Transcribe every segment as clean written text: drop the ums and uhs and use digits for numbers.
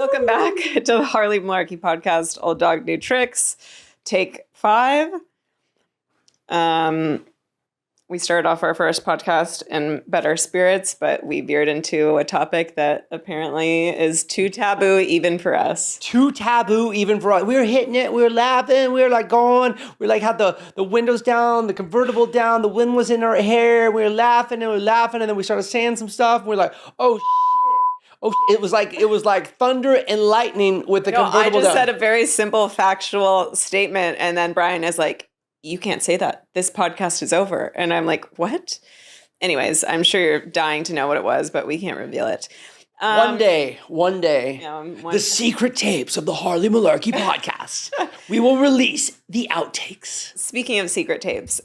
Welcome back to the Harley Malarkey podcast, Old Dog New Tricks, take 5. We started off our first podcast in better spirits, but we veered into a topic that apparently is too taboo even for us. Too taboo even for us. We were hitting it. We were laughing. We were like going. We like had the windows down, the convertible down. The wind was in our hair. We were laughing and we were laughing. And then we started saying some stuff. And we were like, oh, shit. Oh, it was like thunder and lightning with the convertible I just down. said a very simple factual statement. And then Brian is like, you can't say that. This podcast is over. And I'm like, what? Anyways, I'm sure you're dying to know what it was, but we can't reveal it. One day, the secret tapes of the Harley Malarkey podcast. We will release the outtakes. Speaking of secret tapes,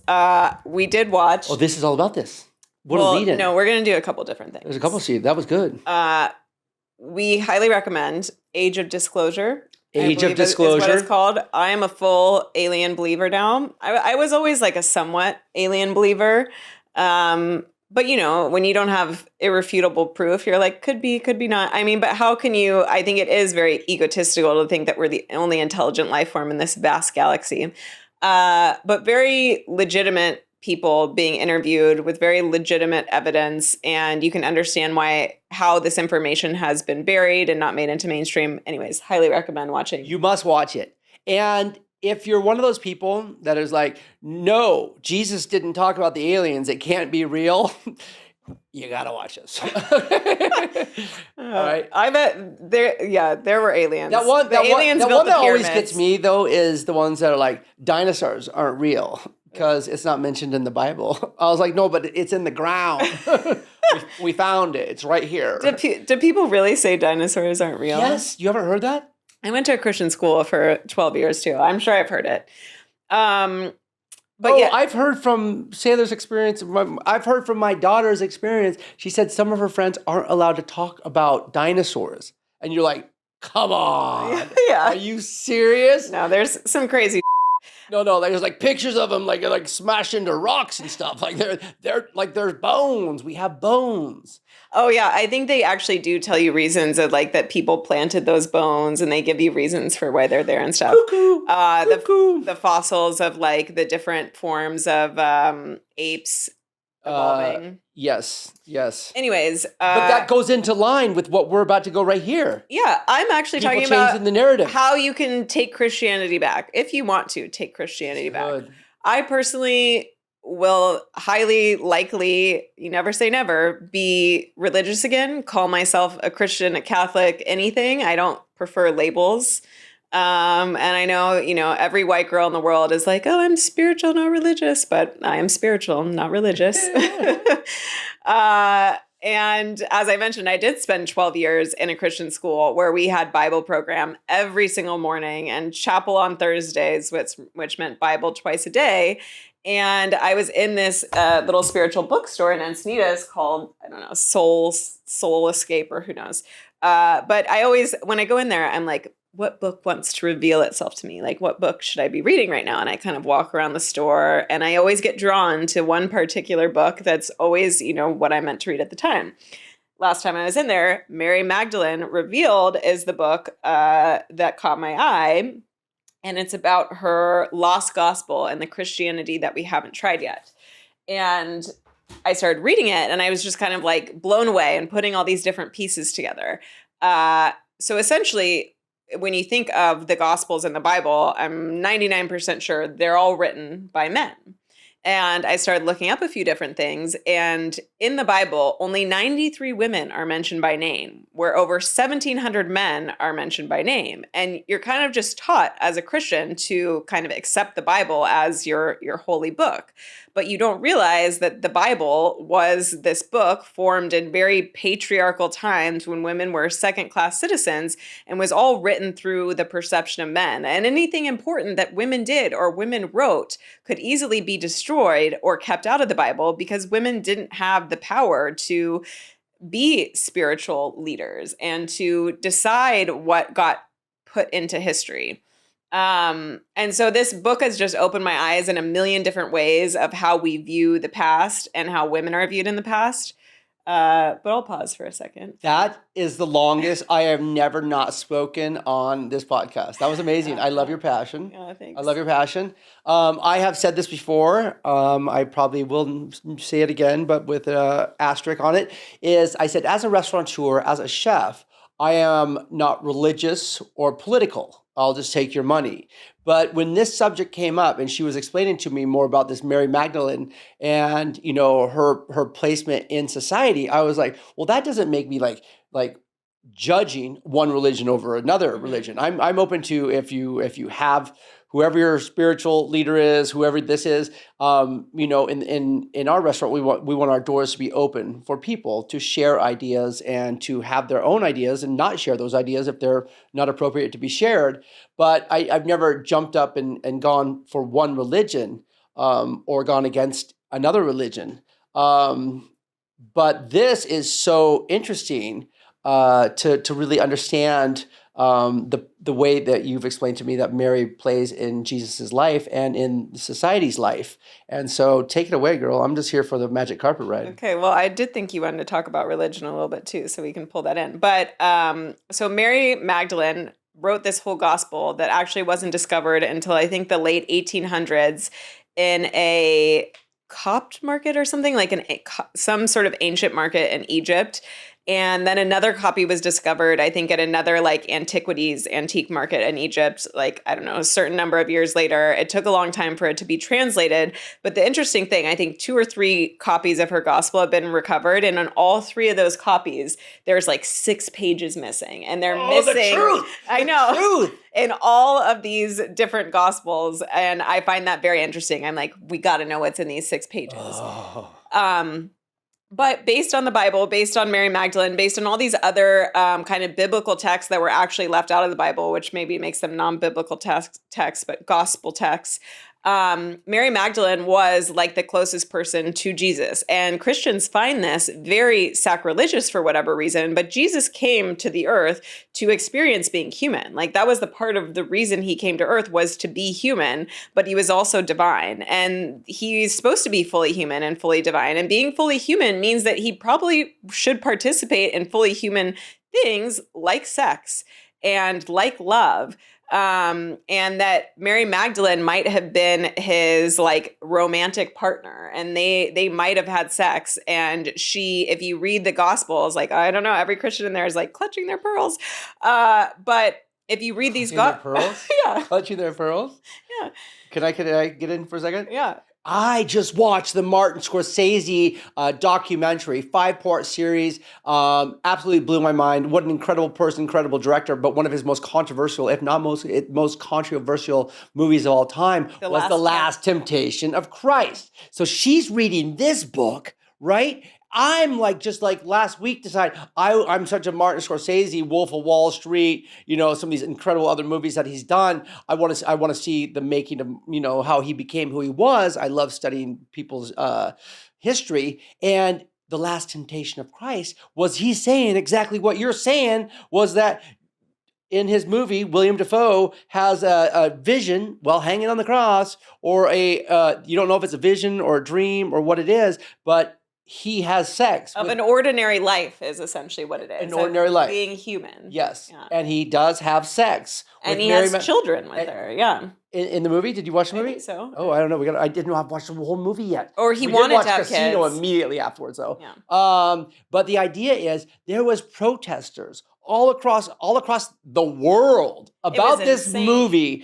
we did watch. Oh, this is all about this. What a lead in. No, we're going to do a couple different things. There's a couple, Steve. That was good. We highly recommend Age of Disclosure. Age of Disclosure. Is what it's called. I am a full alien believer now. I was always like a somewhat alien believer. But, you know, when you don't have irrefutable proof, you're like, could be not. I mean, but how can you? I think it is very egotistical to think that we're the only intelligent life form in this vast galaxy. But very legitimate people being interviewed with very legitimate evidence, and you can understand how this information has been buried and not made into mainstream. Anyways, highly recommend watching. You must watch it. And if you're one of those people that is like, no, Jesus didn't talk about the aliens, it can't be real, you gotta watch this. All right. I bet there were aliens. That one that built always gets me though is the ones that are like, dinosaurs aren't real because it's not mentioned in the Bible. I was like, no, but it's in the ground. we found it. It's right here. Do people really say dinosaurs aren't real? Yes. You haven't heard that? I went to a Christian school for 12 years too. I'm sure I've heard it. But yeah. I've heard from Sailor's experience. I've heard from my daughter's experience. She said some of her friends aren't allowed to talk about dinosaurs. And you're like, come on. Yeah. Are you serious? No, there's some crazy. No, there's like pictures of them like smashed into rocks and stuff. Like they're like there's bones. We have bones. Oh yeah, I think they actually do tell you reasons of like that people planted those bones, and they give you reasons for why they're there and stuff. Cuckoo. The fossils of like the different forms of apes evolving. Yes. Anyways, but that goes into line with what we're about to go right here. Yeah, I'm actually People talking about the narrative. How you can take Christianity back if you want to take Christianity back. I personally will highly likely, you never say never, be religious again, call myself a Christian, a Catholic, anything. I don't prefer labels. And I know, every white girl in the world is like, oh, I'm spiritual, not religious, but I am spiritual, not religious. And as I mentioned, I did spend 12 years in a Christian school where we had Bible program every single morning and chapel on Thursdays, which meant Bible twice a day. And I was in this little spiritual bookstore in Encinitas called, I don't know, Soul Escape or who knows. But I always, when I go in there, I'm like, what book wants to reveal itself to me? Like, what book should I be reading right now? And I kind of walk around the store and I always get drawn to one particular book that's always, what I meant to read at the time. Last time I was in there, Mary Magdalene Revealed is the book that caught my eye. And it's about her lost gospel and the Christianity that we haven't tried yet. And I started reading it and I was just kind of like blown away and putting all these different pieces together. So essentially, when you think of the Gospels in the Bible, I'm 99% sure they're all written by men. And I started looking up a few different things. And in the Bible, only 93 women are mentioned by name, where over 1,700 men are mentioned by name. And you're kind of just taught as a Christian to kind of accept the Bible as your holy book. But you don't realize that the Bible was this book formed in very patriarchal times when women were second-class citizens and was all written through the perception of men. And anything important that women did or women wrote could easily be destroyed or kept out of the Bible because women didn't have the power to be spiritual leaders and to decide what got put into history. And so this book has just opened my eyes in a million different ways of how we view the past and how women are viewed in the past. But I'll pause for a second. That is the longest I have never not spoken on this podcast. That was amazing. I love your passion. Yeah, thanks. I love your passion. I have said this before. I probably will say it again, but with an asterisk on it, is I said, as a restaurateur, as a chef, I am not religious or political. I'll just take your money. But when this subject came up and she was explaining to me more about this Mary Magdalene and, you know, her placement in society, I was like, well, that doesn't make me like judging one religion over another religion. I'm open to if you have whoever your spiritual leader is, whoever this is, you know, in our restaurant, we want our doors to be open for people to share ideas and to have their own ideas and not share those ideas if they're not appropriate to be shared. But I've never jumped up and gone for one religion or gone against another religion. But this is so interesting to really understand the way that you've explained to me that Mary plays in Jesus's life and in society's life. And so take it away, girl. I'm just here for the magic carpet ride. Okay, well, I did think you wanted to talk about religion a little bit too, so we can pull that in. But so Mary Magdalene wrote this whole gospel that actually wasn't discovered until I think the late 1800s in a Copt market or something, like some sort of ancient market in Egypt. And then another copy was discovered, I think, at another like antique market in Egypt, like, I don't know, a certain number of years later. It took a long time for it to be translated. But the interesting thing, I think 2 or 3 copies of her gospel have been recovered. And on all 3 of those copies, there's like 6 pages missing. And they're missing. The truth! I know. The truth! In all of these different gospels. And I find that very interesting. I'm like, we got to know what's in these 6 pages. Oh. But based on the Bible, based on Mary Magdalene, based on all these other kind of biblical texts that were actually left out of the Bible, which maybe makes them non-biblical texts, but gospel texts, Mary Magdalene was like the closest person to Jesus. And Christians find this very sacrilegious for whatever reason, but Jesus came to the earth to experience being human. Like that was the part of the reason he came to earth was to be human, but he was also divine. And he's supposed to be fully human and fully divine. And being fully human means that he probably should participate in fully human things like sex and like love. And that Mary Magdalene might have been his like romantic partner, and they might have had sex. And she, if you read the Gospels, like, I don't know, every Christian in there is like clutching their pearls. But if you read these pearls, yeah, clutching their pearls, yeah. Can I get in for a second? Yeah. I just watched the Martin Scorsese documentary, 5-part series. Absolutely blew my mind. What an incredible person, incredible director. But one of his most controversial, if not most controversial movies of all time was The Last Temptation of Christ. So she's reading this book, right? I'm like, just like last week decided I'm such a Martin Scorsese, Wolf of Wall Street, you know, some of these incredible other movies that he's done. I want to see the making of, you know, how he became who he was. I love studying people's history. And The Last Temptation of Christ was he saying exactly what you're saying, was that in his movie, William Dafoe has a vision while hanging on the cross, or you don't know if it's a vision or a dream or what it is, but he has sex. Of an ordinary life is essentially what it is. An ordinary life. Being human. Yes. Yeah. And he does have sex. And he has children with her, yeah. In the movie? Did you watch the movie? I think so. Oh, I don't know. I didn't have watched the whole movie yet. Or he wanted to have Casino kids. Immediately afterwards, though. Yeah. But the idea is there was protesters all across the world about this movie,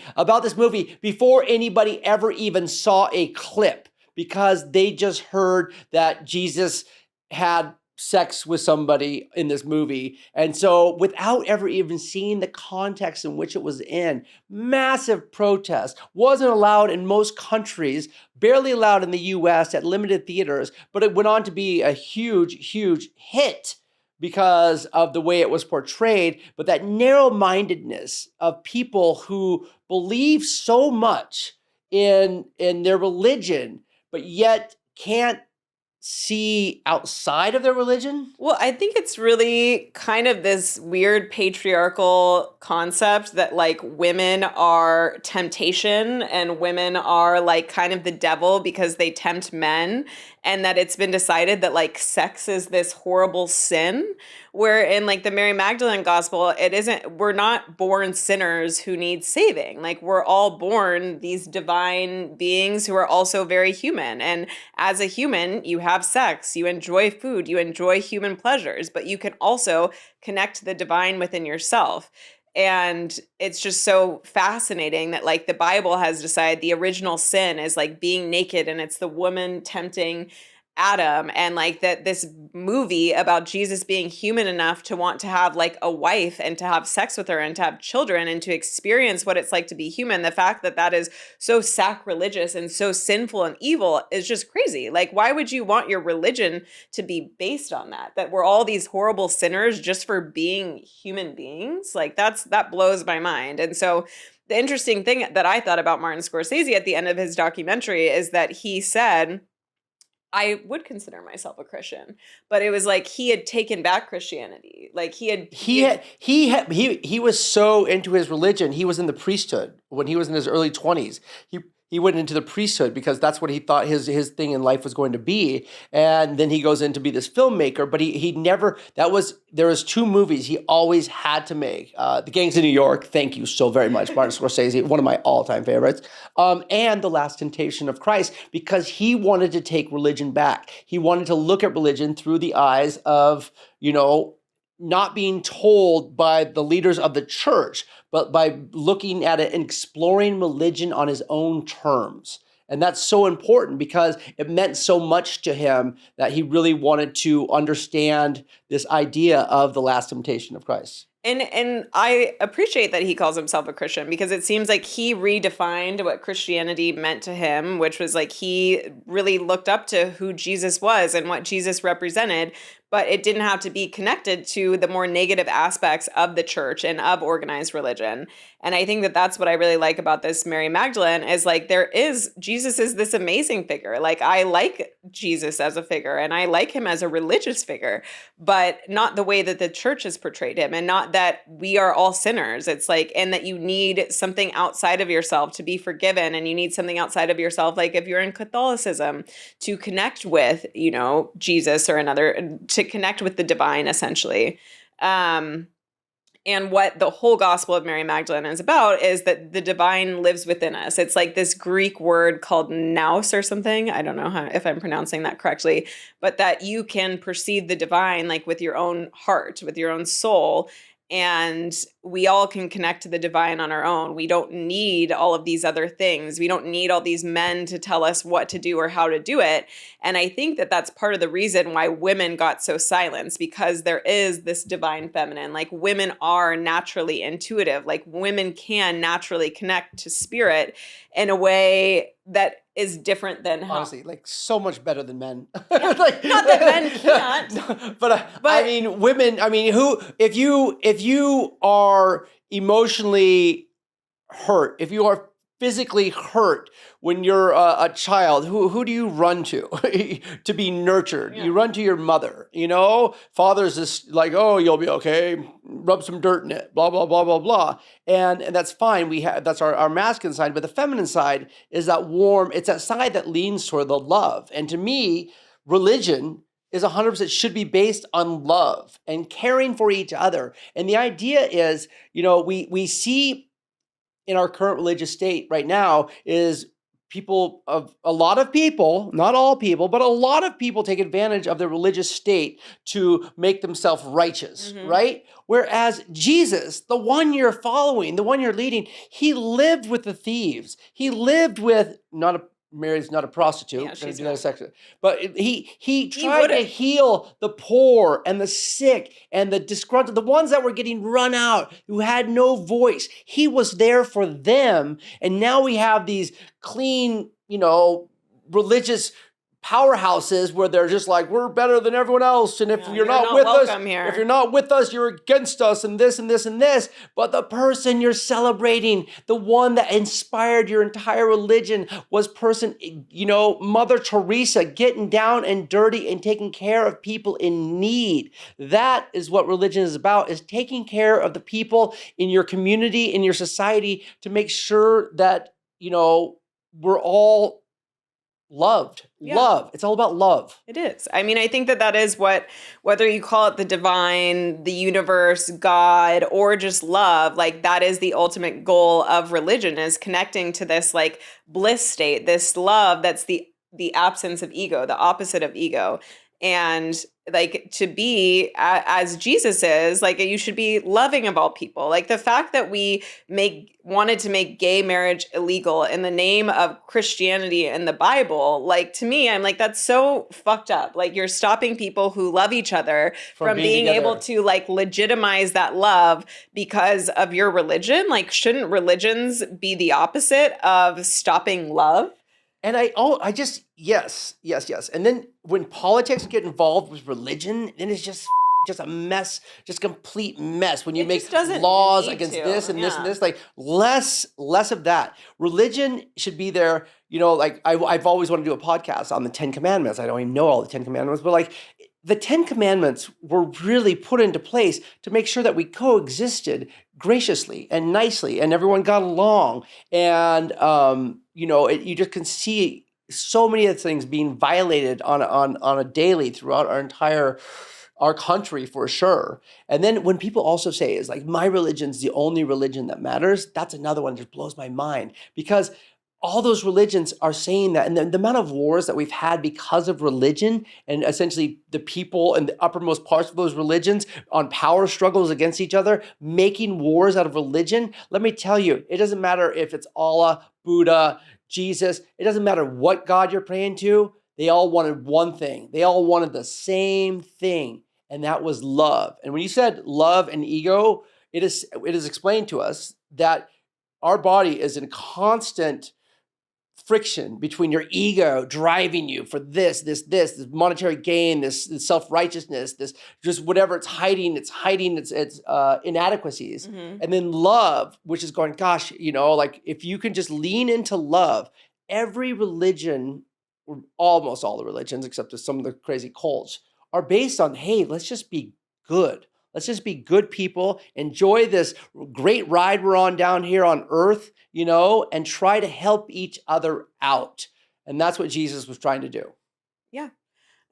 before anybody ever even saw a clip, because they just heard that Jesus had sex with somebody in this movie. And so without ever even seeing the context in which it was in, massive protest, wasn't allowed in most countries, barely allowed in the US at limited theaters, but it went on to be a huge, huge hit because of the way it was portrayed. But that narrow-mindedness of people who believe so much in their religion, but yet can't see outside of their religion? Well, I think it's really kind of this weird patriarchal concept that like women are temptation and women are like kind of the devil because they tempt men. and that it's been decided that like sex is this horrible sin, where in like the Mary Magdalene gospel, it isn't, we're not born sinners who need saving. Like we're all born these divine beings who are also very human. And as a human, you have sex, you enjoy food, you enjoy human pleasures, but you can also connect to the divine within yourself. And it's just so fascinating that like the Bible has decided the original sin is like being naked, and it's the woman tempting Adam, and like that this movie about Jesus being human enough to want to have like a wife and to have sex with her and to have children and to experience what it's like to be human. The fact that that is so sacrilegious and so sinful and evil is just crazy. Like, why would you want your religion to be based on that? That we're all these horrible sinners just for being human beings? Like that blows my mind. And so the interesting thing that I thought about Martin Scorsese at the end of his documentary is that he said, I would consider myself a Christian, but it was like he had taken back Christianity. Like he was so into his religion. He was in the priesthood when he was in his early 20s. He went into the priesthood because that's what he thought his thing in life was going to be. And then he goes in to be this filmmaker, but he never, there was 2 movies he always had to make. The Gangs of New York, thank you so very much, Martin Scorsese, one of my all-time favorites. And The Last Temptation of Christ, because he wanted to take religion back. He wanted to look at religion through the eyes of, not being told by the leaders of the church, but by looking at it and exploring religion on his own terms. And that's so important because it meant so much to him that he really wanted to understand this idea of the last temptation of Christ. And I appreciate that he calls himself a Christian, because it seems like he redefined what Christianity meant to him, which was like he really looked up to who Jesus was and what Jesus represented, but it didn't have to be connected to the more negative aspects of the church and of organized religion. And I think that that's what I really like about this Mary Magdalene is like Jesus is this amazing figure. Like I like Jesus as a figure and I like him as a religious figure, but not the way that the church has portrayed him, and not that we are all sinners. It's like, and that you need something outside of yourself to be forgiven, and you need something outside of yourself, like if you're in Catholicism, to connect with, Jesus or another, to connect with the divine, essentially. And what the whole gospel of Mary Magdalene is about is that the divine lives within us. It's like this Greek word called nous or something. I don't know if I'm pronouncing that correctly, but that you can perceive the divine like with your own heart, with your own soul. And we all can connect to the divine on our own. We don't need all of these other things. We don't need all these men to tell us what to do or how to do it. And I think that that's part of the reason why women got so silenced, because there is this divine feminine. Like women are naturally intuitive. Like women can naturally connect to spirit in a way that is different than honestly, like so much better than men. Yeah, like, not that men can't, but I mean, women. I mean, if you are emotionally hurt, if you are physically hurt when you're a child, who do you run to to be nurtured? Yeah. You run to your mother. Father's just like, oh, you'll be okay. Rub some dirt in it. Blah blah blah blah blah. And that's fine. That's our masculine side, but the feminine side is that warm. It's that side that leans toward the love. And to me, religion is 100% should be based on love and caring for each other. And the idea is, we see in our current religious state right now is a lot of people, not all people, but a lot of people take advantage of the religious state to make themselves righteous, right? Whereas Jesus, the one you're following, the one you're leading, he lived with the thieves. He lived with Mary's not a prostitute. Yeah, she's not a sex, but he tried to heal the poor and the sick and the disgruntled, the ones that were getting run out, who had no voice. He was there for them. And now we have these clean, religious powerhouses where they're just like, we're better than everyone else. And if you're not with us, if you're not with us, you're against us and this and this and this. But the person you're celebrating, the one that inspired your entire religion was Mother Teresa, getting down and dirty and taking care of people in need. That is what religion is about, is taking care of the people in your community, in your society, to make sure that, we're all loved. Yeah. Love. It's all about love. It is. I mean, I think that is what, whether you call it the divine, the universe, God, or just love, like that is the ultimate goal of religion, is connecting to this like bliss state, this love that's the absence of ego, the opposite of ego. And like to be as Jesus is, like you should be loving of all people. Like the fact that we wanted to make gay marriage illegal in the name of Christianity and the Bible, like to me, I'm like, that's so fucked up. Like you're stopping people who love each other from being able to like legitimize that love because of your religion. Like shouldn't religions be the opposite of stopping love? And yes. And then when politics get involved with religion, then it's just a mess, just complete mess. When you make laws against this and this and this, like less of that. Religion should be there. You know, like I've always wanted to do a podcast on the 10 Commandments. I don't even know all the 10 Commandments, but like the 10 Commandments were really put into place to make sure that we coexisted graciously and nicely and everyone got along. And, you know, you just can see so many of the things being violated on a daily throughout our country for sure. And then when people also say is like, my religion's the only religion that matters, that's another one that just blows my mind, because all those religions are saying that. And the amount of wars that we've had because of religion and essentially the people and the uppermost parts of those religions on power struggles against each other, making wars out of religion. Let me tell you, it doesn't matter if it's Allah, Buddha, Jesus. It doesn't matter what God you're praying to. They all wanted one thing. They all wanted the same thing. And that was love. And when you said love and ego, it is explained to us that our body is in constant friction between your ego driving you for this monetary gain, this self-righteousness, this just whatever it's hiding its inadequacies. Mm-hmm. And then love, which is going, gosh, you know, like if you can just lean into love, every religion, or almost all the religions, except for some of the crazy cults, are based on, hey, let's just be good. Let's just be good people, enjoy this great ride we're on down here on earth, you know, and try to help each other out. And that's what Jesus was trying to do. Yeah.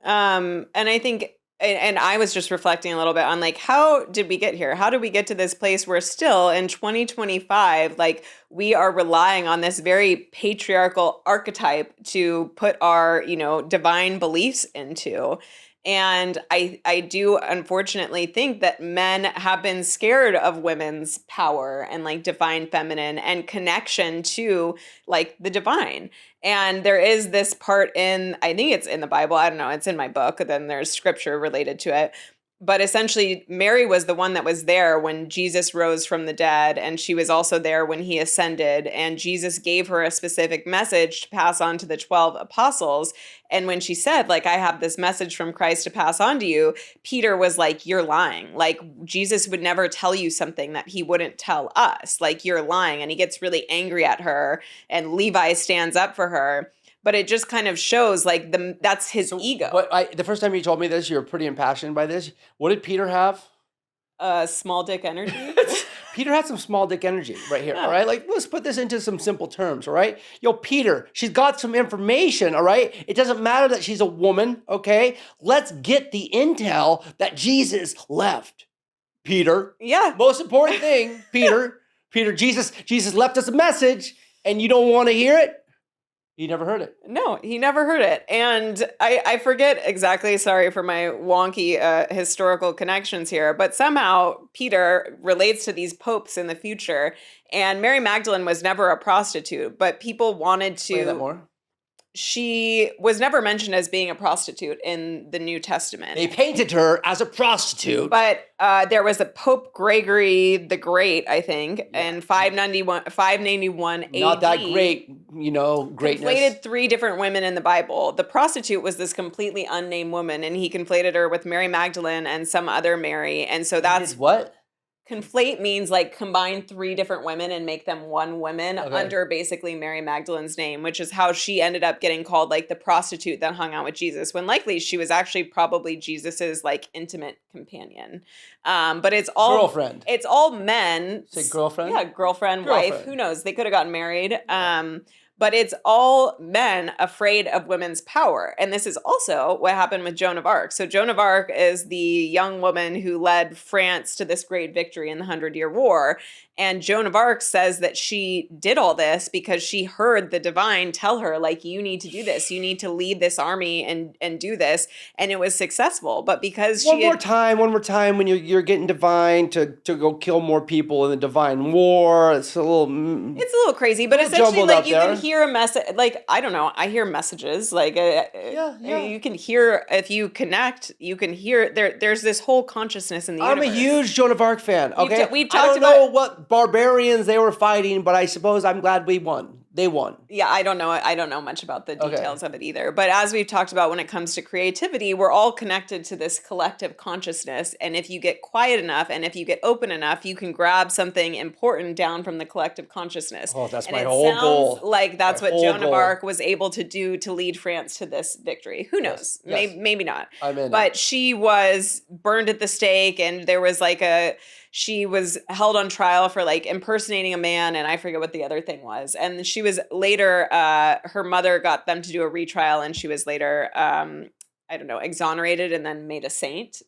And I think, and I was just reflecting a little bit on like, how did we get here? How did we get to this place where still in 2025, like we are relying on this very patriarchal archetype to put our, you know, divine beliefs into? And I do unfortunately think that men have been scared of women's power and like divine feminine and connection to like the divine. And there is this part in, I think it's in the Bible, I don't know, it's in my book, then there's scripture related to it. But essentially, Mary was the one that was there when Jesus rose from the dead, and she was also there when he ascended, and Jesus gave her a specific message to pass on to the 12 apostles. And when she said, like, I have this message from Christ to pass on to you, Peter was like, you're lying. Like, Jesus would never tell you something that he wouldn't tell us. Like, you're lying. And he gets really angry at her, and Levi stands up for her. But it just kind of shows like that's his ego. The first time you told me this, you were pretty impassioned by this. What did Peter have? Small dick energy. Peter had some small dick energy right here, all right? Like, let's put this into some simple terms, all right? Yo, Peter, she's got some information, all right? It doesn't matter that she's a woman, okay? Let's get the intel that Jesus left. Peter. Yeah. Most important thing, Peter, Jesus left us a message, and you don't want to hear it? He never heard it. No, he never heard it. And I forget exactly, sorry for my wonky historical connections here, but somehow Peter relates to these popes in the future. And Mary Magdalene was never a prostitute, but people wanted to... Say that more. She was never mentioned as being a prostitute in the New Testament. They painted her as a prostitute. But there was a Pope Gregory the Great, I think, in 591 AD. Not that great, you know, greatness. Conflated 3 different women in the Bible. The prostitute was this completely unnamed woman, and he conflated her with Mary Magdalene and some other Mary. And so that's... What? Conflate means like combine 3 different women and make them one woman under basically Mary Magdalene's name, which is how she ended up getting called like the prostitute that hung out with Jesus, when likely she was actually probably Jesus's like intimate companion. But it's all girlfriend. It's all men. Say girlfriend? Yeah, girlfriend, wife. Who knows? They could have gotten married. but it's all men afraid of women's power. And this is also what happened with Joan of Arc. So Joan of Arc is the young woman who led France to this great victory in the 100-Year War. And Joan of Arc says that she did all this because she heard the divine tell her, like, you need to do this. You need to lead this army and do this. And it was successful. But because one more time when you're getting divine to go kill more people in the divine war. It's a little crazy, but essentially, like, you can hear a message. Like, I don't know, I hear messages. Like, you can hear, if you connect, you can hear. There's this whole consciousness in the universe. I'm a huge Joan of Arc fan. Okay, we've talked I don't know what barbarians they were fighting, but I suppose I'm glad we won. They won. Yeah, I don't know much about the details of it either. But as we've talked about, when it comes to creativity, we're all connected to this collective consciousness. And if you get quiet enough and if you get open enough, you can grab something important down from the collective consciousness. Oh, that's my whole goal. Like that's what Joan of Arc was able to do to lead France to this victory. Who knows? Yes. Maybe not. But she was burned at the stake, and there was she was held on trial for like impersonating a man, and I forget what the other thing was. And she was later, her mother got them to do a retrial, and she was later, exonerated and then made a saint.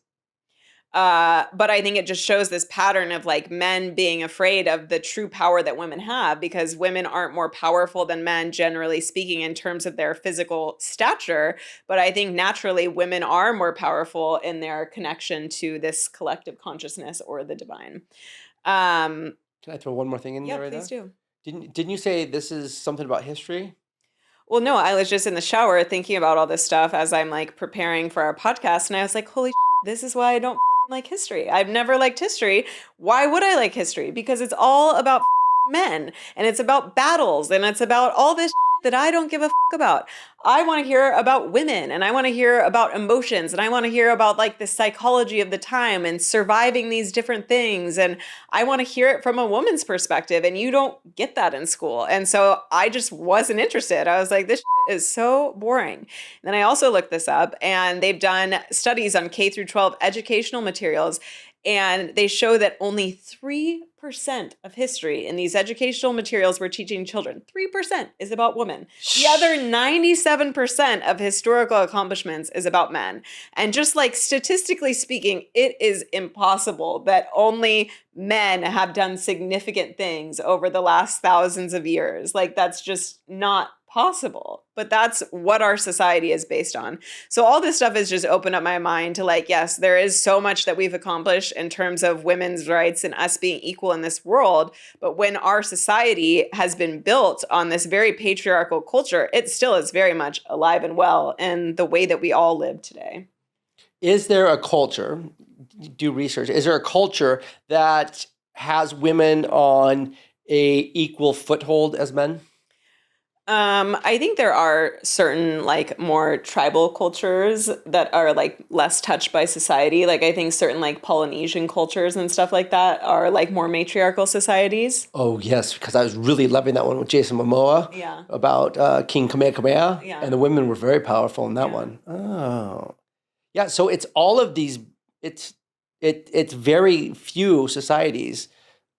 But I think it just shows this pattern of like men being afraid of the true power that women have, because women aren't more powerful than men, generally speaking, in terms of their physical stature. But I think naturally women are more powerful in their connection to this collective consciousness or the divine. Can I throw one more thing in there right now? Yeah, please do. Didn't you say this is something about history? Well, no, I was just in the shower thinking about all this stuff as I'm like preparing for our podcast. And I was like, holy shit, this is why I don't like history. I've never liked history. Why would I like history? Because it's all about men, and it's about battles, and it's about all this that I don't give a about. I want to hear about women, and I want to hear about emotions, and I want to hear about like the psychology of the time and surviving these different things. And I want to hear it from a woman's perspective, and you don't get that in school. And so I just wasn't interested. I was like, this is so boring. And then I also looked this up, and they've done studies on K through 12 educational materials, and they show that only 3% of history in these educational materials we're teaching children, 3% is about women. The other 97% of historical accomplishments is about men. And just like statistically speaking, it is impossible that only men have done significant things over the last thousands of years. Like, that's just not possible. But that's what our society is based on. So all this stuff has just opened up my mind to like, yes, there is so much that we've accomplished in terms of women's rights and us being equal in this world. But when our society has been built on this very patriarchal culture, it still is very much alive and well in the way that we all live today. Is there a culture, do research, is there a culture that has women on a equal foothold as men? I think there are certain like more tribal cultures that are like less touched by society. Like I think certain like Polynesian cultures and stuff like that are like more matriarchal societies. Oh yes, because I was really loving that one with Jason Momoa. Yeah. About King Kamehameha. Yeah. And the women were very powerful in that one. Oh. Yeah, so it's all of these, it's very few societies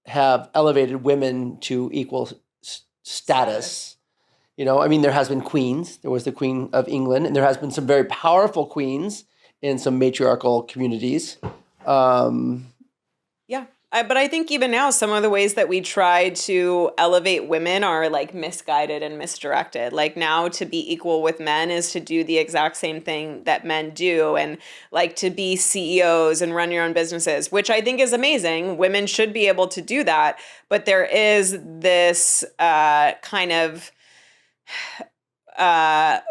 have elevated women to equal status. You know, I mean, there has been queens. There was the Queen of England, and there has been some very powerful queens in some matriarchal communities. Yeah. But I think even now, some of the ways that we try to elevate women are like misguided and misdirected. Like now to be equal with men is to do the exact same thing that men do, and like to be CEOs and run your own businesses, which I think is amazing. Women should be able to do that. But there is this kind of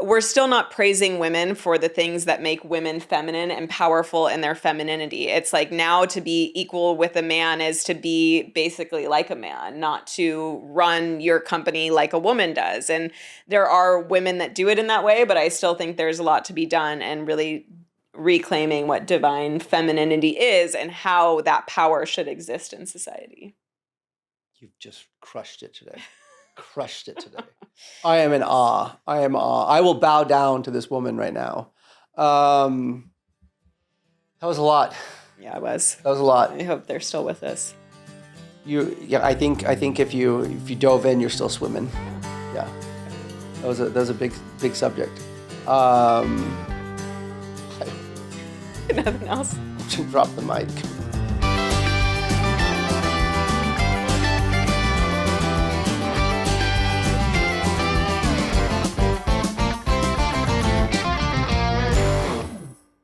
we're still not praising women for the things that make women feminine and powerful in their femininity. It's like now to be equal with a man is to be basically like a man, not to run your company like a woman does. And there are women that do it in that way, but I still think there's a lot to be done and really reclaiming what divine femininity is and how that power should exist in society. You've just crushed it today. Crushed it today. I am in awe. I am awe. I will bow down to this woman right now. That was a lot. Yeah, it was. That was a lot. I hope they're still with us. I think if you dove in, you're still swimming. Yeah. That was a big subject. Nothing else. Drop the mic.